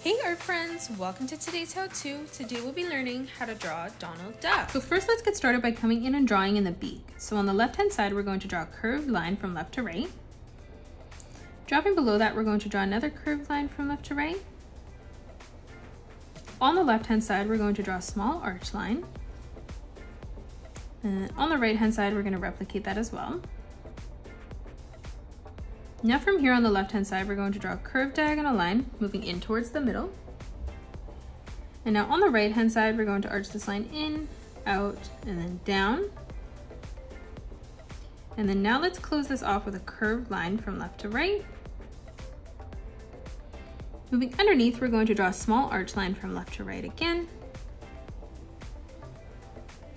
Hey art friends, welcome to today's how-to. Today we'll be learning how to draw Donald Duck. So first let's get started by coming in and drawing in the beak. So on the left hand side we're going to draw a curved line from left to right. Dropping below that we're going to draw another curved line from left to right. On the left hand side we're going to draw a small arch line. And on the right hand side we're going to replicate that as well. Now from here on the left hand side, we're going to draw a curved diagonal line moving in towards the middle. And now on the right hand side, we're going to arch this line in, out, and then down. And then now let's close this off with a curved line from left to right. Moving underneath, we're going to draw a small arch line from left to right again.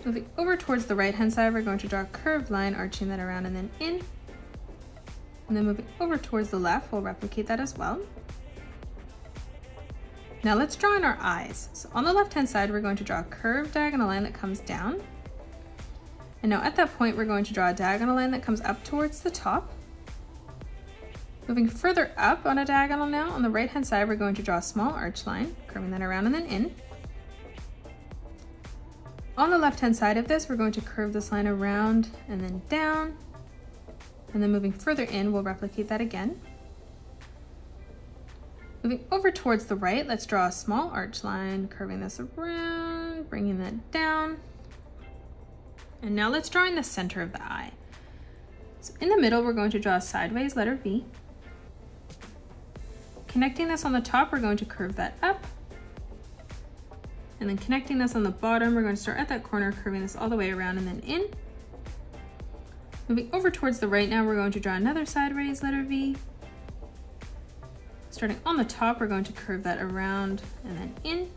Moving over towards the right hand side, we're going to draw a curved line, arching that around and then in. And then moving over towards the left, we'll replicate that as well. Now let's draw in our eyes. So on the left hand side, we're going to draw a curved diagonal line that comes down. And now at that point, we're going to draw a diagonal line that comes up towards the top. Moving further up on a diagonal now, on the right hand side, we're going to draw a small arch line, curving that around and then in. On the left hand side of this, we're going to curve this line around and then down. And then moving further in, we'll replicate that again. Moving over towards the right, let's draw a small arch line, curving this around, bringing that down. And now let's draw in the center of the eye. So in the middle, we're going to draw a sideways letter V. Connecting this on the top, we're going to curve that up. And then connecting this on the bottom, we're going to start at that corner, curving this all the way around and then in. Moving over towards the right now, we're going to draw another sideways letter V. Starting on the top, we're going to curve that around and then in.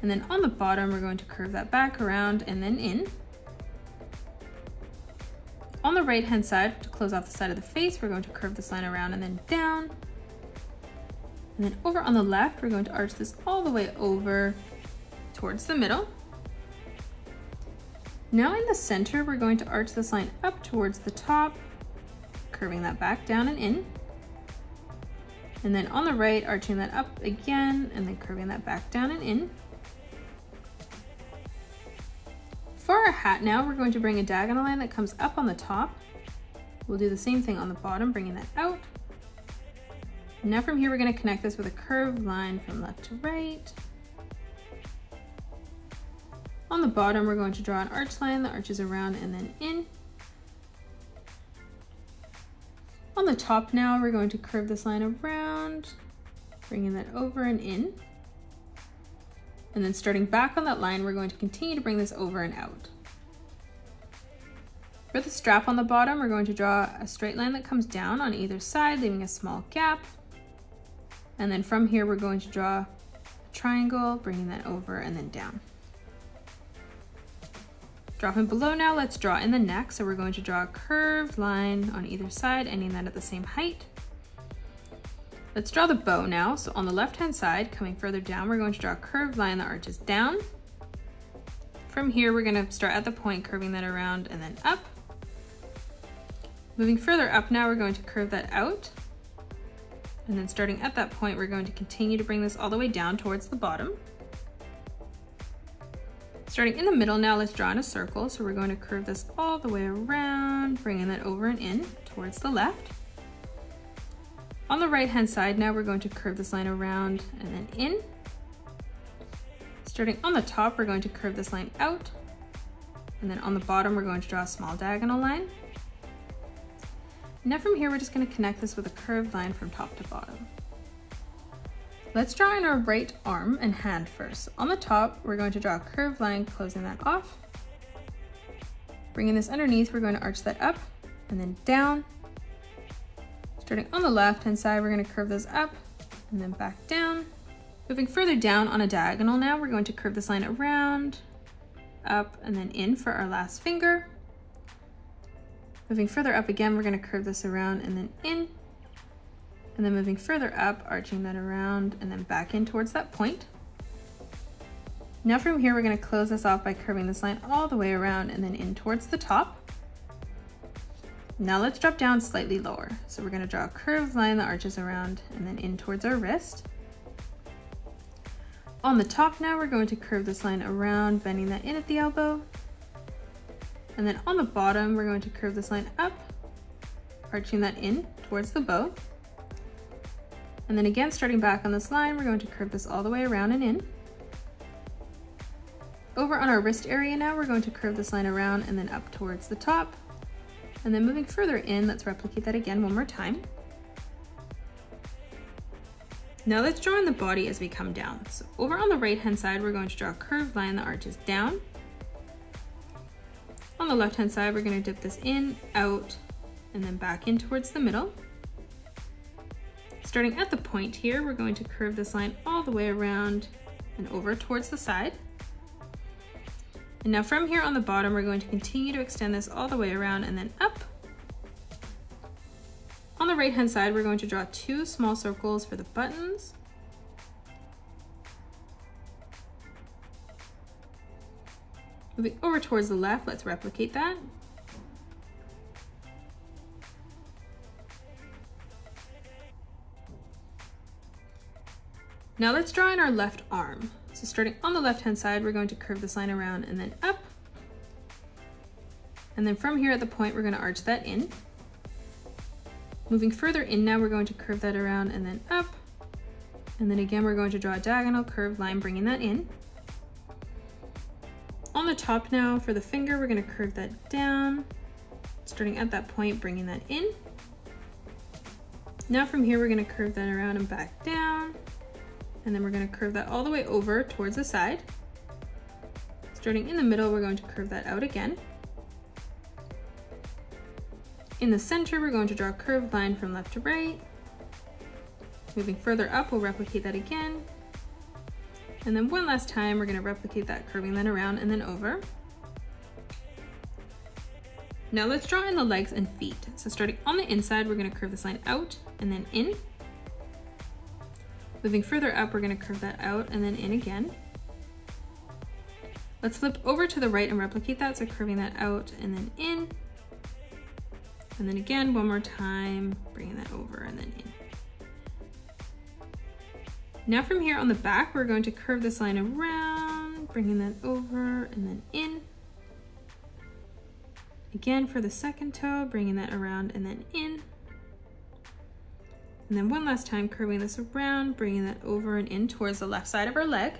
And then on the bottom, we're going to curve that back around and then in. On the right hand side, to close off the side of the face, we're going to curve this line around and then down. And then over on the left, we're going to arch this all the way over towards the middle. Now in the center, we're going to arch this line up towards the top, curving that back down and in. And then on the right, arching that up again, and then curving that back down and in. For our hat now, we're going to bring a diagonal line that comes up on the top. We'll do the same thing on the bottom, bringing that out. And now from here, we're going to connect this with a curved line from left to right. On the bottom, we're going to draw an arch line that arches around and then in. On the top now, we're going to curve this line around, bringing that over and in. And then starting back on that line, we're going to continue to bring this over and out. For the strap on the bottom, we're going to draw a straight line that comes down on either side, leaving a small gap. And then from here, we're going to draw a triangle, bringing that over and then down. Dropping below now, let's draw in the neck. So we're going to draw a curved line on either side, ending that at the same height. Let's draw the bow now. So on the left-hand side, coming further down, we're going to draw a curved line that arches down. From here, we're gonna start at the point, curving that around and then up. Moving further up now, we're going to curve that out. And then starting at that point, we're going to continue to bring this all the way down towards the bottom. Starting in the middle now, let's draw in a circle. So we're going to curve this all the way around, bringing that over and in towards the left. On the right-hand side now, we're going to curve this line around and then in. Starting on the top, we're going to curve this line out. And then on the bottom, we're going to draw a small diagonal line. Now from here, we're just going to connect this with a curved line from top to bottom. Let's draw in our right arm and hand first. On the top, we're going to draw a curved line, closing that off. Bringing this underneath, we're going to arch that up and then down. Starting on the left-hand side, we're going to curve this up and then back down. Moving further down on a diagonal now, we're going to curve this line around, up, and then in for our last finger. Moving further up again, we're going to curve this around and then in. And then moving further up, arching that around and then back in towards that point. Now from here, we're going to close this off by curving this line all the way around and then in towards the top. Now let's drop down slightly lower. So we're going to draw a curved line that arches around and then in towards our wrist. On the top now, we're going to curve this line around, bending that in at the elbow. And then on the bottom, we're going to curve this line up, arching that in towards the bow. And then again, starting back on this line, we're going to curve this all the way around and in. Over on our wrist area now, we're going to curve this line around and then up towards the top. And then moving further in, let's replicate that again one more time. Now let's draw in the body as we come down. So over on the right-hand side, we're going to draw a curved line that arches down. On the left-hand side, we're going to dip this in, out, and then back in towards the middle. Starting at the point here, we're going to curve this line all the way around and over towards the side. And now from here on the bottom, we're going to continue to extend this all the way around and then up. On the right-hand side, we're going to draw 2 small circles for the buttons. Moving over towards the left, let's replicate that. Now let's draw in our left arm. So starting on the left-hand side, we're going to curve this line around and then up. And then from here at the point, we're going to arch that in. Moving further in now, we're going to curve that around and then up. And then again, we're going to draw a diagonal curved line, bringing that in. On the top now, for the finger, we're going to curve that down, starting at that point, bringing that in. Now from here, we're going to curve that around and back down. And then we're going to curve that all the way over towards the side. Starting in the middle, we're going to curve that out again. In the center, we're going to draw a curved line from left to right. Moving further up, we'll replicate that again. And then one last time, we're going to replicate that, curving that around and then over. Now let's draw in the legs and feet. So starting on the inside, we're going to curve this line out and then in. Moving further up, we're going to curve that out and then in again. Let's flip over to the right and replicate that, so curving that out and then in. And then again, one more time, bringing that over and then in. Now from here on the back, we're going to curve this line around, bringing that over and then in. Again, for the second toe, bringing that around and then in. And then one last time, curving this around, bringing that over and in towards the left side of our leg.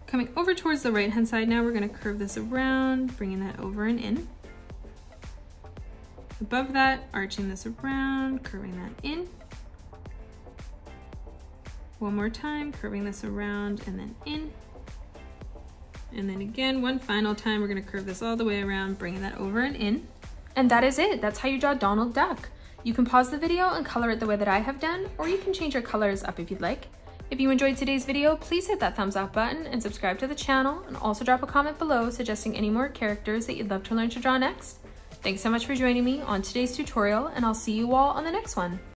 Coming over towards the right-hand side now, we're going to curve this around, bringing that over and in. Above that, arching this around, curving that in. One more time, curving this around and then in. And then again, one final time, we're going to curve this all the way around, bringing that over and in. And that is it. That's how you draw Donald Duck. You can pause the video and color it the way that I have done, or you can change your colors up if you'd like. If you enjoyed today's video, please hit that thumbs up button and subscribe to the channel, and also drop a comment below suggesting any more characters that you'd love to learn to draw next. Thanks so much for joining me on today's tutorial, and I'll see you all on the next one.